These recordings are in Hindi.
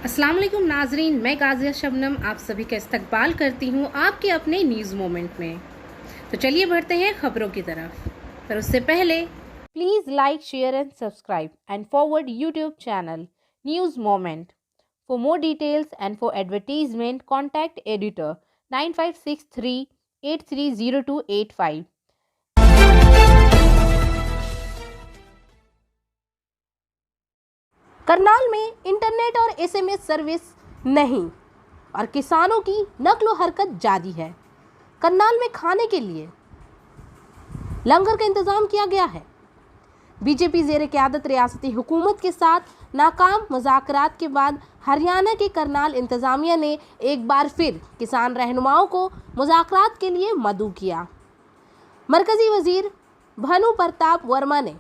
अस्सलाम वालेकुम नाजरीन, मैं गाजिया शबनम आप सभी का इस्तकबाल करती हूँ आपके अपने न्यूज़ मोमेंट में। तो चलिए बढ़ते हैं खबरों की तरफ, पर उससे पहले please like, share and subscribe and forward YouTube channel news moment. For more details and for advertisement contact editor 9563830285। Karnal में इंटरनेट और एसएमएस सर्विस नहीं और किसानों की नक्लो हरकत जारी है। करनाल में खाने के लिए लंगर का इंतजाम किया गया है। बीजेपी ज़ेरे क़यादत रियासती हुकूमत के साथ नाकाम मुज़ाकरात के बाद हरियाणा के करनाल इंतज़ामिया ने एक बार फिर किसान रहनुमाओं को मुज़ाकरात के लिए मदऊ किया। मरकज़ी वज़ीर भानु प्रताप वर्मा ने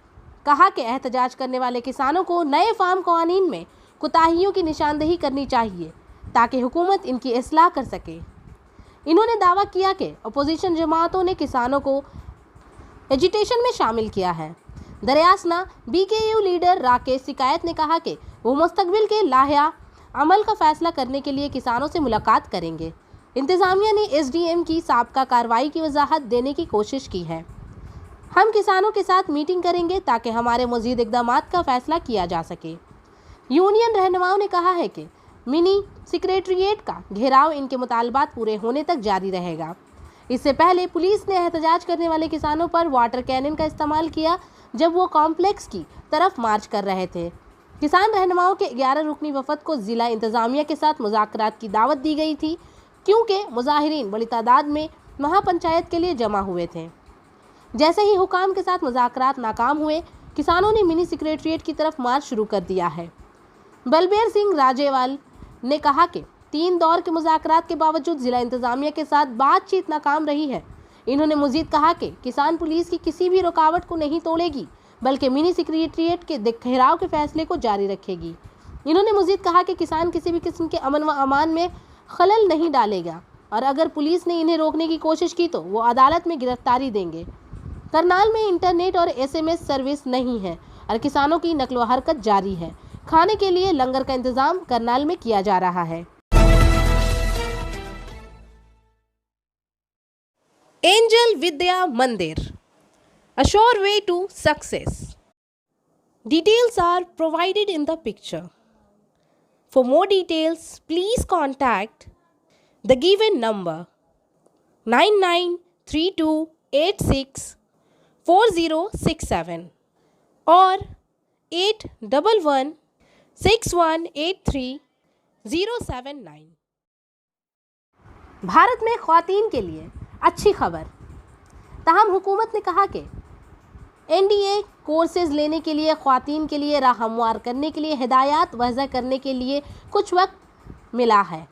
कहा कि एहतजाज करने वाले किसानों को नए फार्म कानून में कोताहियों की निशानदेही करनी चाहिए ताकि हुकूमत इनकी इस्लाह कर सके। इन्होंने दावा किया कि अपोजिशन जमातों ने किसानों को एजिटेशन में शामिल किया है। दरियासना बीकेयू लीडर राकेश शिकायत ने कहा कि वो मुस्तकबिल के लाहिया अमल का फैसला करने के लिए किसानों से मुलाकात करेंगे। इंतज़ामिया ने एसडीएम की साबका कार्रवाई की वजाहत देने की कोशिश की है। हम किसानों के साथ मीटिंग करेंगे ताकि हमारे मज़ीद इक़दामात का फैसला किया जा सके। यूनियन रहनुमाओं ने कहा है कि मिनी सेक्रेटरीट का घेराव इनके मुतालबात पूरे होने तक जारी रहेगा। इससे पहले पुलिस ने एहतजाज करने वाले किसानों पर वाटर कैनन का इस्तेमाल किया जब वो कॉम्प्लेक्स की तरफ मार्च कर रहे थे। किसान रहनुमाओं के 11 रुकनी वफद को ज़िला इंतज़ामिया के साथ मुज़ाकरात की दावत दी गई थी क्योंकि मुज़ाहिरीन बड़ी तादाद में महापंचायत के लिए जमा हुए थे। जैसे ही हुकाम के साथ मुज़ाकरात नाकाम हुए, किसानों ने मिनी सेक्रेटरीट की तरफ मार्च शुरू कर दिया है। बलबीर सिंह राजेवाल ने कहा कि 3 दौर के मुज़ाकरात के बावजूद ज़िला इंतज़ामिया के साथ बातचीत नाकाम रही है। इन्होंने मज़ीद कहा कि किसान पुलिस की किसी भी रुकावट को नहीं तोड़ेगी बल्कि मिनी सेक्रेटरीट के घेराव के फैसले को जारी रखेगी। इन्होंने मज़ीद कहा कि किसान किसी भी किस्म के अमन व अमान में खलल नहीं डालेगा और अगर पुलिस ने इन्हें रोकने की कोशिश की तो वो अदालत में गिरफ्तारी देंगे। करनाल में इंटरनेट और एसएमएस सर्विस नहीं है और किसानों की नकलो हरकत जारी है। खाने के लिए लंगर का इंतजाम करनाल में किया जा रहा है। एंजल विद्या मंदिर, a sure way to success. Details are provided in the picture. For more details, please contact the given number 9932864067 or 81116183 Bharat में ख्वातीन के लिए अच्छी खबर। ताहम हुकूमत ने कहा कि एनडीए कोर्सेज लेने के लिए ख्वातीन के लिए राह हमवार करने के लिए हिदायत वज़ा करने के लिए कुछ वक्त मिला है।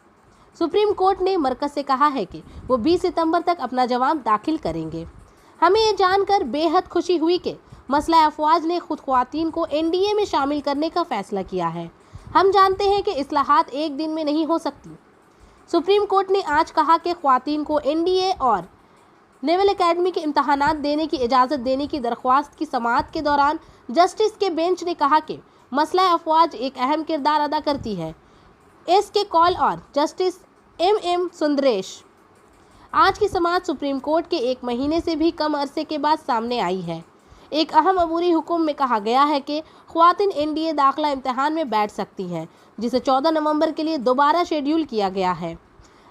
सुप्रीम कोर्ट ने मरकज़ से कहा है कि वो 20 सितंबर तक अपना जवाब दाखिल करेंगे। हमें ये जानकर बेहद खुशी हुई कि मसला अफवाज ने खुद ख्वातीन को एनडीए में शामिल करने का फ़ैसला किया है। हम जानते हैं कि इस्लाहात एक दिन में नहीं हो सकती। सुप्रीम कोर्ट ने आज कहा कि ख्वातीन को एनडीए और नेवल एकेडमी के इम्तहानात देने की इजाज़त देने की दरख्वास्त की समाअत के दौरान जस्टिस के बेंच ने कहा कि मसला अफवाज एक अहम किरदार अदा करती है। एस.के. कौल और जस्टिस एम.एम. सुंदरेश आज की समाअत सुप्रीम कोर्ट के 1 महीने से भी कम अरसे के बाद सामने आई है। एक अहम अबूरी हुक्म में कहा गया है कि ख्वातीन एनडीए दाखिला इम्तहान में बैठ सकती हैं, जिसे 14 नवंबर के लिए दोबारा शेड्यूल किया गया है।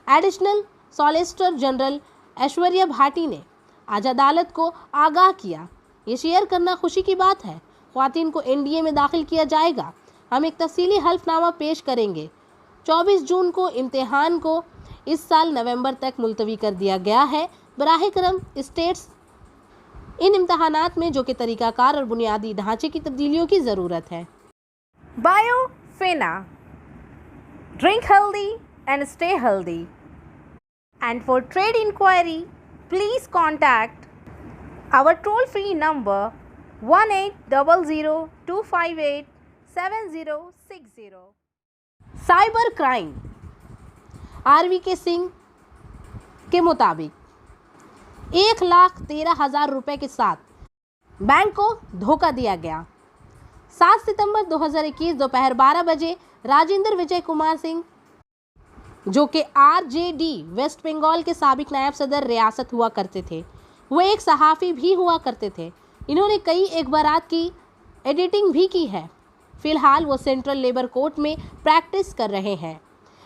Additional solicitor general Aishwarya Bhati ने आज अदालत को आगाह किया। ये शेयर करना खुशी की बात है। ख्वातीन को एनडीए में दाखिल किया जाएगा। हम एक तफसीली हल्फनामा पेश करेंगे। 24 जून को इम्तिहान को इस साल नवंबर तक मुलतवी कर दिया गया है। बराह करम स्टेट्स इन इम्तहानात में जो कि तरीक़ाकार और बुनियादी ढांचे की तब्दीलियों की ज़रूरत है। बायोफेना, drink healthy and stay healthy. And for trade inquiry, please contact our toll-free number 1800-258-7060. Cyber crime R V K Singh के मुताबिक 1,13,000 रुपये के साथ बैंक को धोखा दिया गया। 7 सितंबर 2021 दोपहर 12 बजे राजेंद्र विजय कुमार सिंह, जो कि आरजेडी वेस्ट बंगाल के साबिक नायब सदर रियासत हुआ करते थे, वो एक सहाफ़ी भी हुआ करते थे। इन्होंने कई अखबारात की एडिटिंग भी की है। फिलहाल वो सेंट्रल लेबर कोर्ट में प्रैक्टिस कर रहे हैं।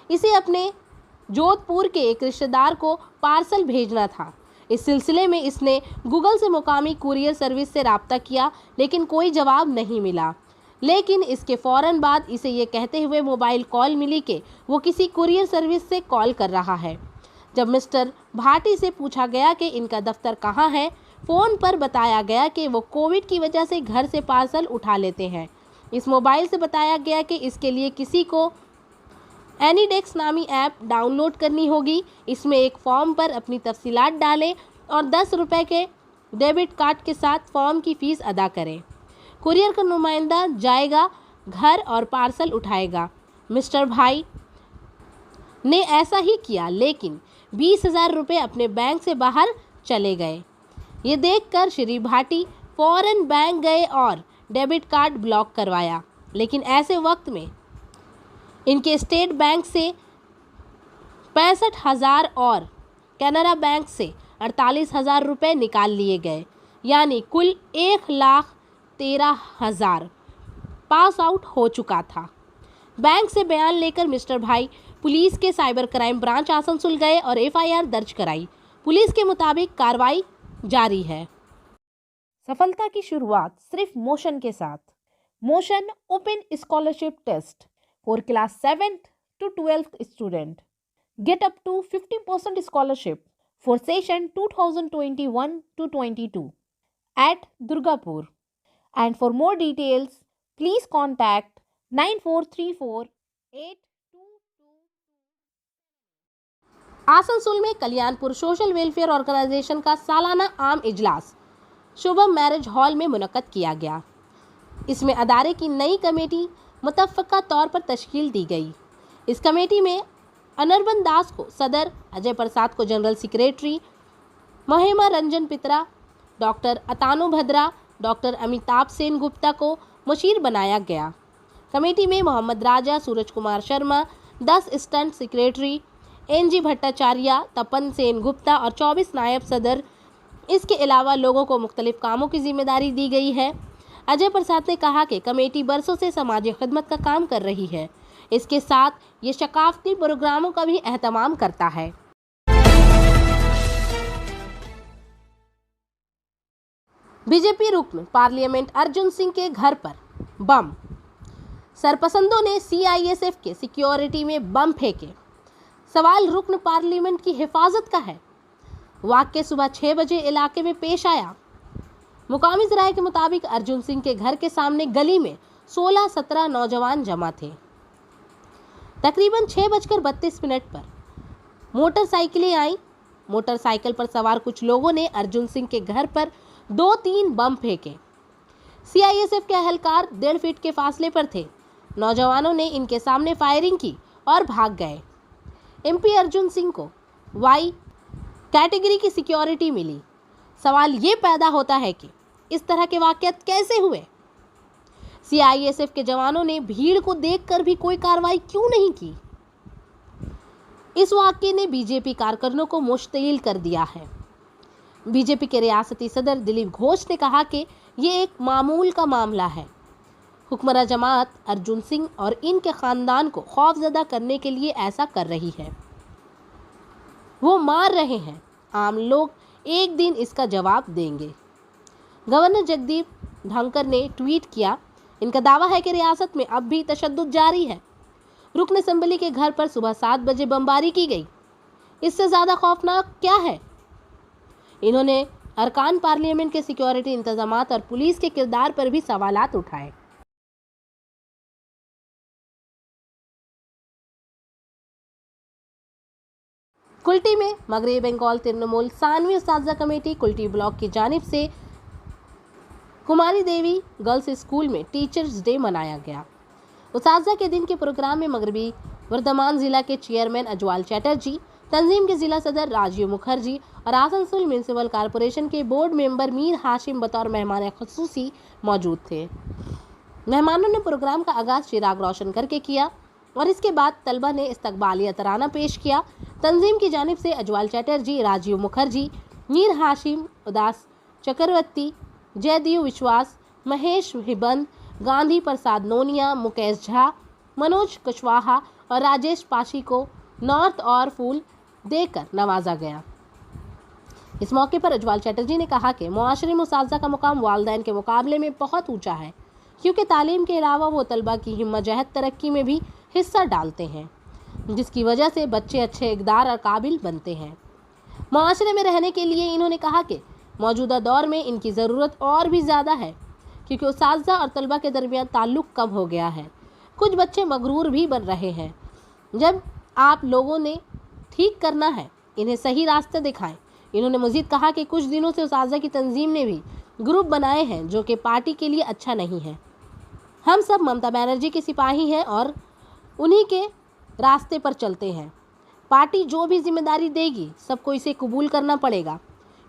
इसे अपने जोधपुर के एक रिश्तेदार को पार्सल भेजना था। इस सिलसिले में इसने गूगल से मुकामी कुरियर सर्विस से राब्ता किया, लेकिन कोई जवाब नहीं मिला। लेकिन इसके फ़ौरन बाद इसे ये कहते हुए मोबाइल कॉल मिली कि वो किसी कुरियर सर्विस से कॉल कर रहा है। जब मिस्टर भाटी से पूछा गया कि इनका दफ्तर कहाँ है, फ़ोन पर बताया गया कि वो कोविड की वजह से घर से पार्सल उठा लेते हैं। इस मोबाइल से बताया गया कि इसके लिए किसी को एनीडेक्स नामी ऐप डाउनलोड करनी होगी। इसमें एक फॉर्म पर अपनी तफसीलात डालें और 10 रुपये के डेबिट कार्ड के साथ फॉर्म की फ़ीस अदा करें। कुरियर का नुमाइंदा जाएगा घर और पार्सल उठाएगा। मिस्टर भाई ने ऐसा ही किया, लेकिन 20,000 रुपये अपने बैंक से बाहर चले गए। ये देखकर श्री भाटी फ़ौरन बैंक गए और डेबिट कार्ड ब्लॉक करवाया। लेकिन ऐसे वक्त में इनके स्टेट बैंक से 65,000 और कैनरा बैंक से 48,000 रुपये निकाल लिए गए, यानी कुल 1,13,000 पास आउट हो चुका था। बैंक से बयान लेकर मिस्टर भाई पुलिस के साइबर क्राइम ब्रांच आसनसोल गए और एफआईआर दर्ज कराई। पुलिस के मुताबिक कार्रवाई जारी है। सफलता की शुरुआत सिर्फ मोशन के साथ। Motion open scholarship test for class 7th to 12th student. Get up to 50% scholarship for session 2021 to 22 at Durgapur. And for more details, please contact 94348222। Asansol में कल्याणपुर सोशल वेलफेयर ऑर्गेनाइजेशन का सालाना आम इजलास शुभम मैरिज हॉल में मुनक्कद किया गया। इसमें अदारे की नई कमेटी मुतफ़्फ़क़ा तौर पर तश्कील दी गई। इस कमेटी में अनरबन दास को सदर, अजय प्रसाद को general secretary, Mahima Ranjan Pitra, doctor Atanu Bhadra, doctor Amitabh Sen Gupta को मुशीर बनाया गया। कमेटी में Mohammad Raja, Suraj Kumar Sharma, 10 assistant secretary, N G Bhattacharya, Tapan Sen Gupta और 24 नायब सदर। इसके अलावा लोगों को मुख्तलिफ कामों की जिम्मेदारी दी गई है। अजय प्रसाद ने कहा कि कमेटी बरसों से समाजी खिदमत का काम कर रही है। इसके साथ ये सकाफती प्रोग्रामों का भी एहतमाम करता है। बीजेपी रुकन पार्लियामेंट अर्जुन सिंह के घर पर बम। सरपसंदों ने सीआईएसएफ के सिक्योरिटी में बम फेंके। सवाल रुकन पार्लियामेंट की हिफाजत का है। वाक़या सुबह 6 बजे इलाके में पेश आया। मुकामी ज़राए के मुताबिक अर्जुन सिंह के घर के सामने गली में 16-17 नौजवान जमा थे। तकरीबन 6:32 पर मोटरसाइकिलें आईं। मोटरसाइकिल पर सवार कुछ लोगों ने अर्जुन सिंह के घर पर 2-3 बम फेंके। सीआईएसएफ के अहलकार 1.5 फीट के फासले पर थे। नौजवानों ने इनके सामने फायरिंग की और भाग गए। एमपी अर्जुन सिंह को वाई कैटेगरी की सिक्योरिटी मिली। सवाल ये पैदा होता है कि इस तरह के वाक़यात कैसे हुए? सीआईएसएफ के जवानों ने भीड़ को देखकर भी कोई कार्रवाई क्यों नहीं की? इस वाक़ये ने बीजेपी कारकुनों को मुश्तिल कर दिया है। बीजेपी के रियासती सदर दिलीप घोष ने कहा कि ये एक मामूल का मामला है। हुक्मरान जमात अर्जुन सिंह और इनके ख़ानदान को खौफजदा करने के लिए ऐसा कर रही है। वो मार रहे हैं। आम लोग एक दिन इसका जवाब देंगे। गवर्नर जगदीप धनखड़ ने ट्वीट किया। इनका दावा है कि रियासत में अब भी तशद्दुद जारी है। रुकन असेंबली के घर पर सुबह 7 बजे बमबारी की गई। इससे ज़्यादा खौफनाक क्या है? इन्होंने अरकान पार्लियामेंट के सिक्योरिटी इंतजामात और पुलिस के किरदार पर भी सवालात उठाए। कुल्टी में मगरबी बंगाल तृणमूल 97वीं उस्ताजा कमेटी कुल्टी ब्लॉक की जानिब से कुमारी देवी गर्ल्स स्कूल में टीचर्स डे मनाया गया। उस्ताजा के दिन के प्रोग्राम में मगरबी वर्धमान जिला के चेयरमैन अजवाल चैटर्जी, तंजीम के जिला सदर राजीव मुखर्जी और आसनसोल म्यूनसिपल कॉरपोरेशन के बोर्ड मेंबर मीर हाशिम बतौर मेहमान खुसूसी मौजूद थे। मेहमानों ने प्रोग्राम का आगाज़ चिराग रोशन करके किया। और इसके बाद तलबा ने इस्तकबालिया तराना पेश किया। तंजीम की जानिब से अजवाल चैटर्जी, राजीव मुखर्जी, मीर हाशिम, उदास चक्रवर्ती, जयदेव विश्वास, महेश हिबंद, गांधी प्रसाद नोनिया, मुकेश झा, मनोज कुशवाहा और राजेश पाशी को नॉर्थ और फूल देकर नवाजा गया। इस मौके पर अजवाल चैटर्जी ने कहा कि मुआशरे में उस्ताज़ा का मुकाम वालिदैन के मुकाबले में बहुत ऊंचा है, क्योंकि तालीम के अलावा वो तलबा की हिम्मत जहद तरक्की में भी हिस्सा डालते हैं, जिसकी वजह से बच्चे अच्छे इक़दार और काबिल बनते हैं। मुआशरे में रहने के लिए इन्होंने कहा कि मौजूदा दौर में इनकी ज़रूरत और भी ज़्यादा है, क्योंकि उस्ताज़ा और तलबा के दरमियान ताल्लुक़ कम हो गया है। कुछ बच्चे मगरूर भी बन रहे हैं। जब आप लोगों ने ठीक करना है, इन्हें सही रास्ते दिखाएं। इन्होंने मज़ीद कहा कि कुछ दिनों से उस्ताज़ा की तंजीम ने भी ग्रुप बनाए हैं जो कि पार्टी के लिए अच्छा नहीं है। हम सब ममता बनर्जी के सिपाही हैं और उन्हीं के रास्ते पर चलते हैं। पार्टी जो भी जिम्मेदारी देगी सबको इसे कबूल करना पड़ेगा।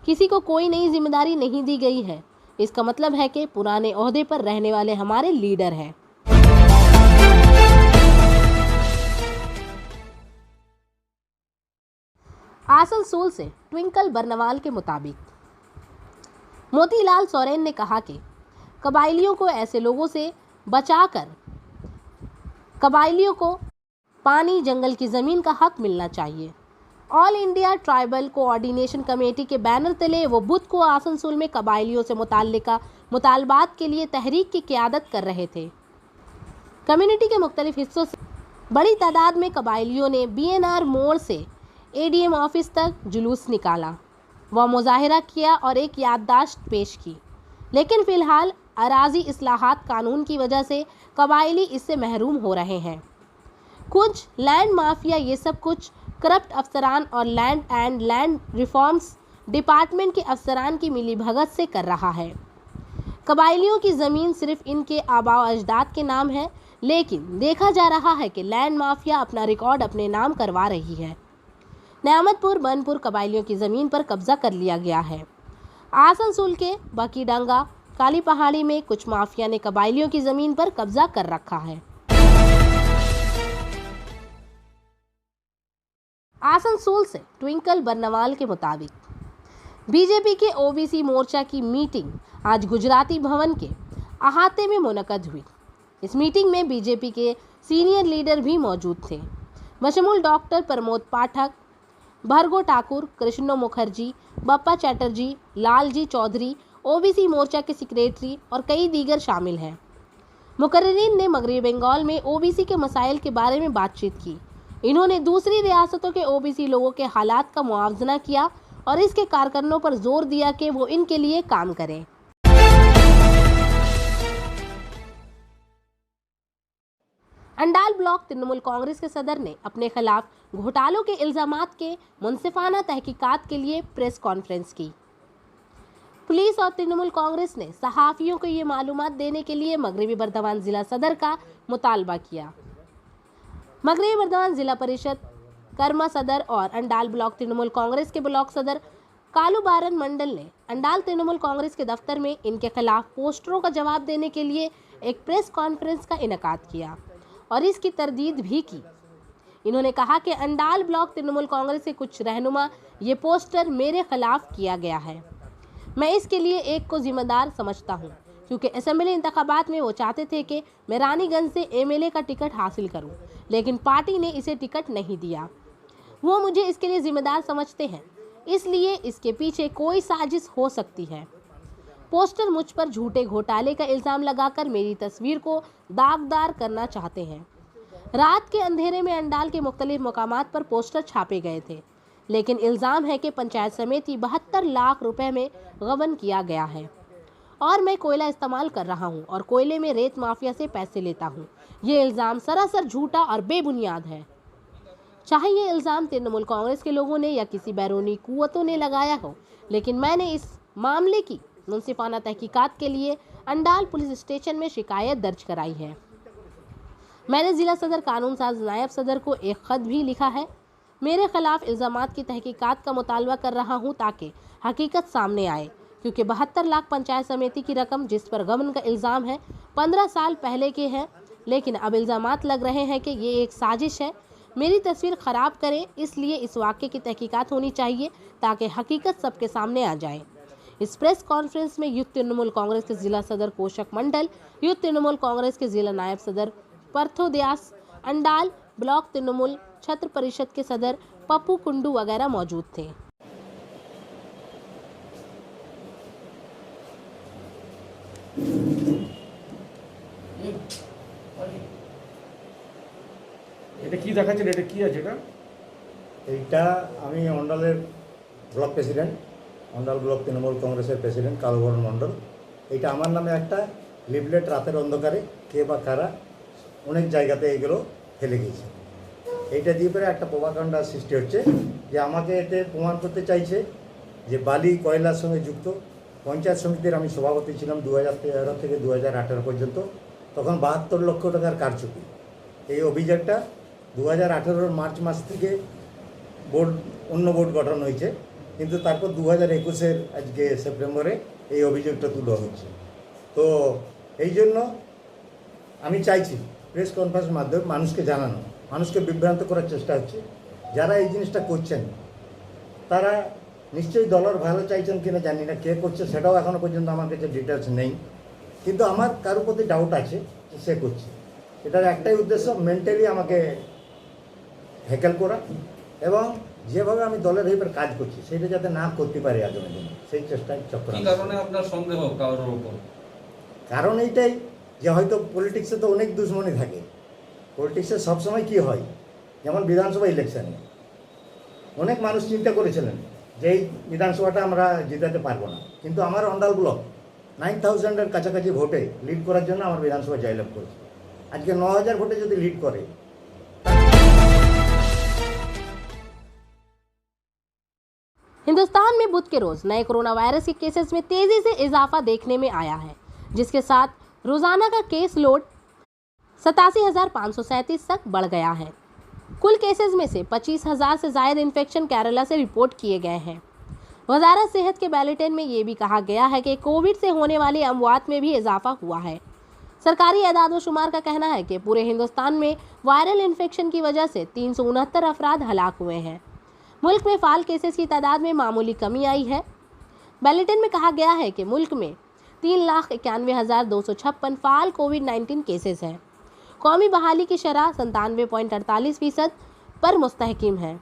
किसी को कोई नई जिम्मेदारी नहीं दी गई है। इसका मतलब है कि पुराने ओहदे पर रहने वाले हमारे लीडर हैं। आसनसोल से ट्विंकल बर्नवाल के मुताबिक मोतीलाल सोरेन ने कहा कि कबायलियों को ऐसे लोगों से बचाकर कबायलियों को पानी, जंगल की ज़मीन का हक मिलना चाहिए। All India tribal coordination committee के बैनर तले वो बुध को आसनसोल में कबायलियों से मुताल्लिका मुतालबात के लिए तहरीक की क़यादत कर रहे थे। कम्युनिटी के मुख्तलिफ हिस्सों से बड़ी तादाद में कबायलियों ने BNR मोड़ से ADM ऑफिस तक जुलूस निकाला, वह मुजाहिरा किया और एक याददाश्त पेश की। लेकिन फ़िलहाल अराजी इस्लाहात कानून की वजह से कबायली इससे महरूम हो रहे हैं। कुछ लैंड माफिया ये सब कुछ करप्ट अफसरान और land and land reforms department के अफसरान की मिली भगत से कर रहा है। कबायलियों की ज़मीन सिर्फ इनके आबा व अजदाद के नाम है, लेकिन देखा जा रहा है कि लैंड माफिया अपना रिकॉर्ड अपने नाम करवा रही है। न्यामतपुर बनपुर कबायलियों की ज़मीन पर कब्जा कर लिया गया है। आसनसोल के बकीडंगा काली पहाड़ी में कुछ माफिया ने कबायलियों की ज़मीन पर कब्जा कर रखा है। आसनसोल से ट्विंकल बर्नवाल के मुताबिक बीजेपी के OBC मोर्चा की मीटिंग आज गुजराती भवन के अहाते में मुनक़द हुई। इस मीटिंग में बीजेपी के सीनियर लीडर भी मौजूद थे, बशमूल डॉक्टर प्रमोद पाठक, भरगो ठाकुर, कृष्णो मुखर्जी, बप्पा चैटर्जी, लालजी चौधरी, OBC मोर्चा के सेक्रेटरी और कई दीगर शामिल हैं। मुकर्रिरीन ने मगरबी बंगाल में OBC के मसाइल के बारे में बातचीत की। इन्होंने दूसरी रियासतों के OBC लोगों के हालात का मुआवजना किया और इसके कारकुनों पर जोर दिया कि वो इनके लिए काम करें। अंडाल ब्लॉक तृणमूल कांग्रेस के सदर ने अपने खिलाफ घोटालों के इल्जामात के मुनसिफाना तहकीकात के लिए प्रेस कॉन्फ्रेंस की। पुलिस और तृणमूल कांग्रेस ने सहाफ़ियों को ये मालूमात देने के लिए मगरबी बर्दवान जिला सदर का मुतालबा किया। मगरबी बर्दवान जिला परिषद, कर्मा सदर और अंडाल ब्लॉक तृणमूल कांग्रेस के ब्लॉक सदर कालू बारन मंडल ने अंडाल तृणमूल कांग्रेस के दफ्तर में इनके खिलाफ पोस्टरों का जवाब देने के लिए एक प्रेस कॉन्फ्रेंस का इनेकाद किया और इसकी तरदीद भी की। इन्होंने कहा कि अंडाल ब्लॉक तृणमूल कांग्रेस के कुछ रहनुमा ये पोस्टर मेरे खिलाफ किया गया है। मैं इसके लिए एक को जिम्मेदार समझता हूँ, क्योंकि असेंबली इंतखाबात में वो चाहते थे कि मैं रानीगंज से MLA का टिकट हासिल करूँ, लेकिन पार्टी ने इसे टिकट नहीं दिया। वो मुझे इसके लिए जिम्मेदार समझते हैं, इसलिए इसके पीछे कोई साजिश हो सकती है। पोस्टर मुझ पर झूठे घोटाले का इल्ज़ाम लगाकर मेरी तस्वीर को दागदार करना चाहते हैं। रात के अंधेरे में अंडाल के मुख्तलिफ मकामात पर पोस्टर छापे गए थे, लेकिन इल्ज़ाम है कि पंचायत समिति 72 लाख रुपए में गबन किया गया है और मैं कोयला इस्तेमाल कर रहा हूं और कोयले में रेत माफिया से पैसे लेता हूं। ये इल्ज़ाम सरासर झूठा और बेबुनियाद है। चाहे ये इल्ज़ाम तृणमूल कांग्रेस के लोगों ने या किसी बैरूनी कुव्वतों ने लगाया हो, लेकिन मैंने इस मामले की मुनसिफाना तहकीकात के लिए अंडाल पुलिस स्टेशन में शिकायत दर्ज कराई है। मैंने जिला सदर कानून साज नायब सदर को एक ख़त भी लिखा है। मेरे खिलाफ इल्ज़ामात की तहकीकात का मुतालबा कर रहा हूं ताकि हकीकत सामने आए, क्योंकि 72 लाख पंचायत समिति की रकम जिस पर गबन का इल्ज़ाम है 15 साल पहले के हैं। लेकिन अब इल्ज़ामात लग रहे हैं कि ये एक साजिश है, मेरी तस्वीर खराब करें, इसलिए इस वाक़ये की तहकीकात होनी चाहिए ताकि हकीकत सबके सामने आ जाए। इस प्रेस कॉन्फ्रेंस में यूथ तृणमूल कांग्रेस के जिला सदर कोशक मंडल, यूथ तृणमूल कांग्रेस के जिला नायब सदर पार्थोदयास अंडाल, ब्लॉक तृणमूल छत्र परिषद के सदर पप्पू कुंडू वगैरह मौजूद थे। এটা কি দেখাচ্ছেন, এটা কি আছে? এইটা আমি অন্ডালের block president, Andal block Trinamool কংগ্রেসের প্রেসিডেন্ট কালুবরণ মণ্ডল। এইটা আমার নামে একটা লিফলেট রাতের অন্ধকারে কে বা কারা অনেক জায়গাতে এগুলো ফেলে গিয়েছে। এইটা দিয়ে পরে একটা প্রভাকাণ্ডা সৃষ্টি হচ্ছে যে আমাকে এতে প্রমাণ করতে চাইছে যে বালি কয়লার সঙ্গে যুক্ত। পঞ্চায়েত সমিতির আমি সভাপতি ছিলাম 2013 থেকে 2018 পর্যন্ত, তখন 72 লক্ষ টাকার কারচুপি। এই অভিযোগটা 2018 মার্চ মাস থেকে অন্য বোর্ড গঠন হয়েছে, কিন্তু তারপর 2021 আজকে সেপ্টেম্বরে এই অভিযোগটা তুলে হচ্ছে। তো এই জন্য আমি চাইছি প্রেস কনফারেন্সের মাধ্যমে মানুষকে জানানো, মানুষকে বিভ্রান্ত করার চেষ্টা হচ্ছে। যারা এই জিনিসটা করছেন তারা নিশ্চয়ই দলের ভালো চাইছেন কিনা জানি না, কে করছে সেটাও এখনও পর্যন্ত আমার কাছে ডিটেলস নেই, কিন্তু আমার কারোর প্রতি ডাউট আছে যে সে করছে। এটার একটাই উদ্দেশ্য, মেন্টালি আমাকে হ্যাকেল করা এবং যেভাবে আমি দলের হয়ে কাজ করছি সেটা যাতে না করতে পারে আগামী দিনে, সেই চেষ্টায় চক্রান্ত। কি কারণে আপনার সন্দেহ কারোর উপর? কারণ এইটাই যে হয়তো পলিটিক্সে তো অনেক দুশ্মনী থাকে। পলিটিক্সে সবসময় কি হয়, যেমন বিধানসভা ইলেকশানে অনেক মানুষ চিন্তা করেছিলেন যে এই বিধানসভাটা আমরা জিতাতে পারবো না, কিন্তু আমার অন্ডাল ব্লক 9000-এর কাছাকাছি ভোটে লিড করার জন্য আমার বিধানসভা জয়লাভ করেছে। আজকে 9000 ভোটে যদি লিড করে। हिंदुस्तान में बुध के रोज नए कोरोना वायरस के केसेस में तेजी से इजाफा देखने में आया है, जिसके साथ रोजाना का केस लोड 87,537 तक बढ़ गया है। कुल केसेस में से 25,000 से ज्यादा इन्फेक्शन केरला से रिपोर्ट किए गए हैं। वजारत सेहत के बुलेटिन में ये भी कहा गया है कि कोविड से होने वाली अमवात में भी इजाफा हुआ है। सरकारी एदाद-ओ-शुमार का कहना है कि पूरे हिंदुस्तान में वायरल इन्फेक्शन की वजह से 369 अफराद हलाक हुए हैं। मुल्क में फाल केसेस की तादाद में मामूली कमी आई है। बुलेटिन में कहा गया है कि मुल्क में 3,91,256 फाल कोविड-19 केसेस हैं। कौमी बहाली की शरह 97.48% पर मुस्तहकिम है।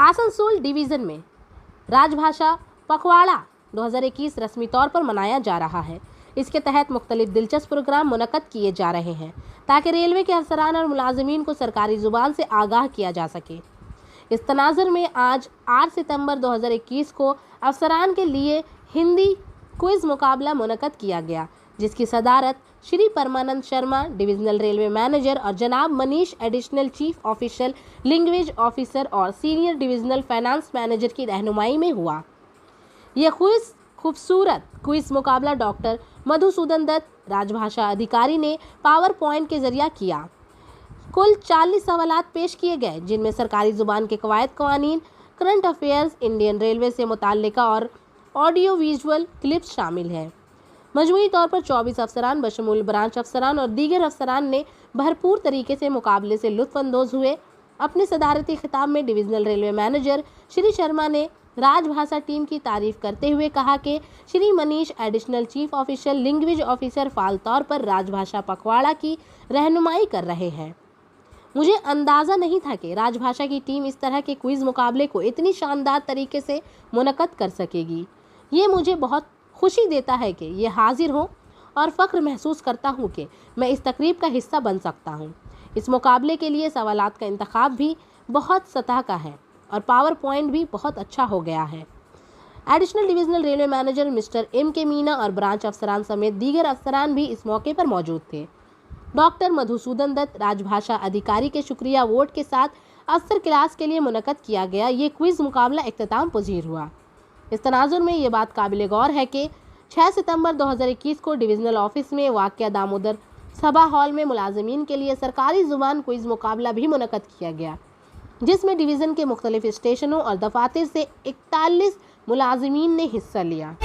आसनसोल डिवीज़न में राजभाषा पखवाड़ा 2021 रस्मी तौर पर मनाया जा रहा है। इसके तहत मुख्तलिफ दिलचस्प प्रोग्राम मुनक्कद किए जा रहे हैं ताकि रेलवे के अफसरान और मुलाजमीन को सरकारी ज़ुबान से आगाह किया जा सके। इस तनाज़ुर में आज 8 सितंबर 2021 को अफसरान के लिए हिंदी क्विज़ मुकाबला मुनक्कद किया गया, जिसकी सदारत श्री परमानंद शर्मा डिविजनल रेलवे मैनेजर और जनाब Manish additional chief official language officer और सीनियर डिविजनल फाइनेंस मैनेजर की रहनुमाई में हुआ। यह खूबसूरत क्विज़ मुकाबला डॉक्टर मधुसूदन दत्त राजभाषा अधिकारी ने पावर पॉइंट के जरिए किया। कुल 40 सवालात पेश किए गए, जिनमें सरकारी ज़ुबान के कवायद कवानीन, करंट अफेयर्स, इंडियन रेलवे से मुताल्लिका और ऑडियो विजुअल क्लिप्स शामिल हैं। मजमूई तौर पर 24 अफसरान बशमूल ब्रांच अफसरान और दीगर अफसरान ने भरपूर तरीके से मुकाबले से लुत्फ़अंदोज़ हुए। अपने सदारती खिताब में divisional railway manager Shri Sharma ने राजभाषा टीम की तारीफ करते हुए कहा कि Shri Manish additional chief official language officer फाल तौर पर राजभाषा पखवाड़ा की रहनुमाई कर रहे हैं। मुझे अंदाज़ा नहीं था कि राजभाषा की टीम इस तरह के क्विज़ मुकाबले को इतनी शानदार तरीके से मुनक्कद कर सकेगी। ये मुझे बहुत खुशी देता है कि ये हाजिर हो और फ़ख्र महसूस करता हूँ कि मैं इस तकरीब का हिस्सा बन सकता हूँ। इस मुकाबले के लिए सवालात का इंतखाब भी बहुत सतह का है और पावर पॉइंट भी बहुत अच्छा हो गया है। Additional divisional railway manager mister M.K. Meena और ब्रांच अफसरान समेत दीगर अफसरान भी इस मौके पर मौजूद थे। डॉक्टर मधुसूदन दत्त राजभाषा अधिकारी के शुक्रिया वोट के साथ अफसर क्लास के लिए मुनक्कद किया गया ये क्विज़ मुकाबला इख्तिताम पजीर हुआ। इस तनाजुर में ये बात काबिल गौर है कि 6 सितंबर 2021 को डिविजनल ऑफिस में वाक़या दामोदर सभा हॉल में मुलाजमीन के लिए सरकारी ज़ुबान क्विज़ मुकाबला भी मुनक्कद किया गया, जिसमें डिवीज़न के मुख्तलिफ स्टेशनों और दफातर से 41 मुलाजमीन ने हिस्सा लिया।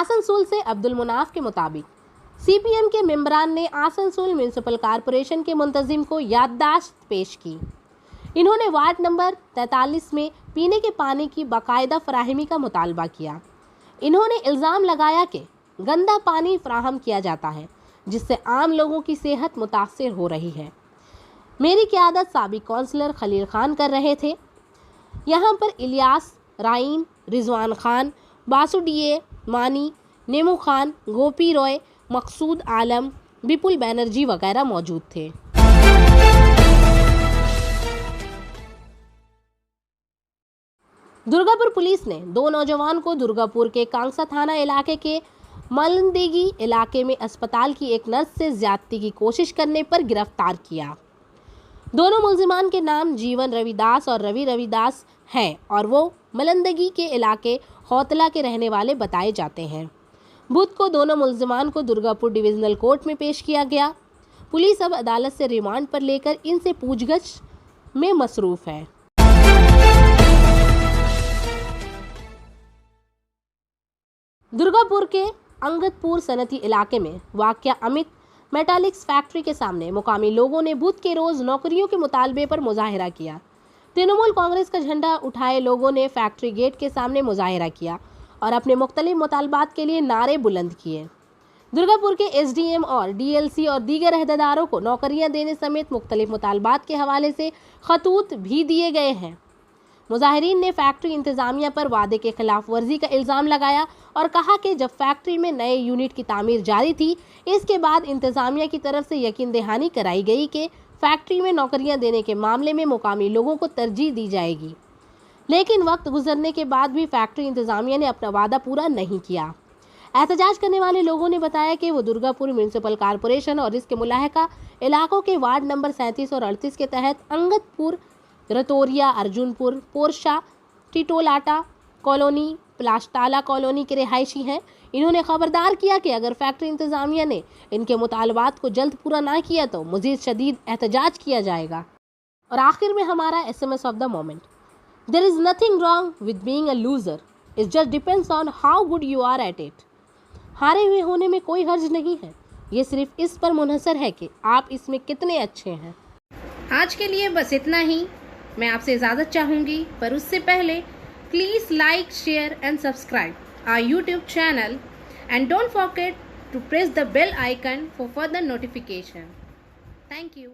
आसनसोल से अब्दुल मुनाफ के मुताबिक सीपीएम के मेंबरान ने आसनसोल म्यूनिसिपल कॉरपोरेशन के मुंतजिम को याददाश्त पेश की। इन्होंने वार्ड नंबर 43 में पीने के पानी की बाकायदा फराहमी का मुतालबा किया। इन्होंने इल्ज़ाम लगाया कि गंदा पानी फराहम किया जाता है, जिससे आम लोगों की सेहत मुतासिर हो रही है। मेरी क़यादत साबिक काउंसलर खलील खान कर रहे थे। यहाँ पर इलियास, राइन, रिजवान खान, बासुडीए, मानी, नेमू खान, गोपी रॉय, मकसूद आलम, विपुल बैनर्जी वगैरह मौजूद थे। दुर्गापुर पुलिस ने 2 नौजवान को दुर्गापुर के कांगसा थाना इलाके के मलंदेगी इलाके में अस्पताल की एक नर्स से ज्यादती की कोशिश करने पर गिरफ्तार किया। दोनों मुलजिमान के नाम जीवन रविदास और रवि रविदास हैं और वो मलंदगी के इलाके हौतला के रहने वाले बताए जाते हैं। बुध को दोनों मुलजिमान को दुर्गापुर डिविजनल कोर्ट में पेश किया गया। पुलिस अब अदालत से रिमांड पर लेकर इनसे पूछगछ में मसरूफ है। दुर्गापुर के अंगदपुर सनती इलाके में वाक़या अमित मेटालिक्स फैक्ट्री के सामने मुकामी लोगों ने बुध के रोज नौकरियों के मुतालबे पर मुजाहिरा किया। तृणमूल कांग्रेस का झंडा उठाए लोगों ने फैक्ट्री गेट के सामने मुजाहिरा किया और अपने मुख्तलिफ मुतालबात के लिए नारे बुलंद किए। दुर्गापुर के एसडीएम और डीएलसी और दीगर अहदेदारों को नौकरियां देने समेत मुख्तलिफ मुतालबात के हवाले से खतूत भी दिए गए हैं। मुजाहिरीन ने फैक्ट्री इंतजामिया पर वादे के खिलाफ वर्जी का इल्ज़ाम लगाया और कहा कि जब फैक्ट्री में नए यूनिट की तामीर जारी थी, इसके बाद इंतजामिया की तरफ से यकीन दहानी कराई गई कि फैक्ट्री में नौकरियां देने के मामले में मुकामी लोगों को तरजीह दी जाएगी। लेकिन वक्त गुजरने के बाद भी फैक्ट्री इंतजामिया ने अपना वादा पूरा नहीं किया। एहतजाज करने वाले लोगों ने बताया कि वो दुर्गापुर म्यूनिसिपल कॉरपोरेशन और इसके मुलाहिका इलाकों के वार्ड नंबर 37 और 38 के तहत अंगदपुर, रतोरिया, अर्जुनपुर, पोरशा, टिटोलाटा कॉलोनी, प्लास्टाला कॉलोनी के रिहायशी हैं। इन्होंने खबरदार किया कि अगर फैक्ट्री इंतजामिया ने इनके मुतालबात को जल्द पूरा ना किया तो मजीद शदीद एहतजाज किया जाएगा। और आखिर में हमारा SMS of the moment, there is nothing wrong with being a loser, it just depends on how good you are at it. हारे हुए होने में कोई हर्ज नहीं है, ये सिर्फ इस पर मुनहसर है कि आप इसमें कितने अच्छे हैं। आज के लिए बस इतना ही। मैं आपसे इजाज़त चाहूँगी, पर उससे पहले please like, share and subscribe our YouTube channel and don't forget to press the bell icon for further notification. Thank you.